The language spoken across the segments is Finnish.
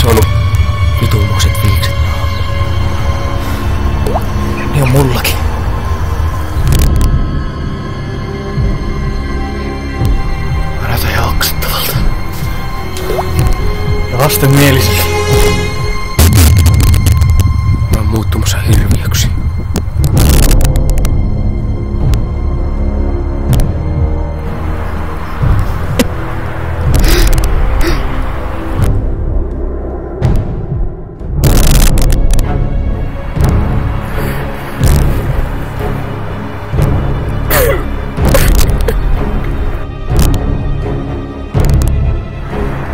kasvanut vitumoiset viikset naamaan. Niin on mullakin. Mä näytän ihan oksettavalta. Ja vastenmieliseltä. Mä oon muuttumassa hirviöksi.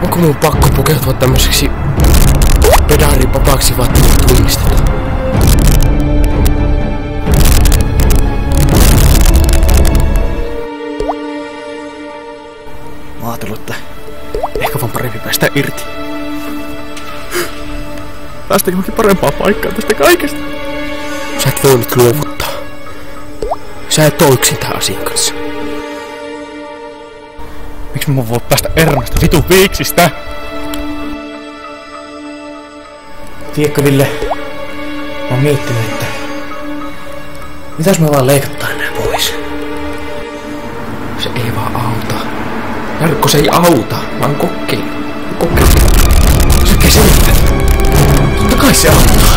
Onko mun pakko pukeutua tämmöiseksi pedaaripapaksi, vaikka mut tunnistetaan? Mä ajattelin, että ehkä vaan parempi päästä irti. Päästäkö mäkin parempaa paikkaa tästä kaikesta? Sä et voi nyt luovuttaa. Sä et oo yksin tähän asian kanssa. Miksi mä voin päästä eroon näistä vitun viiksistä? Tiedätkö, Ville? Mä oon miettinyt, että mitäs me vaan leikattaan nää pois? Se ei vaan auta. Jarkko, se ei auta. Mä oon kokeillut. Se käsittää. Totta kai se auttaa.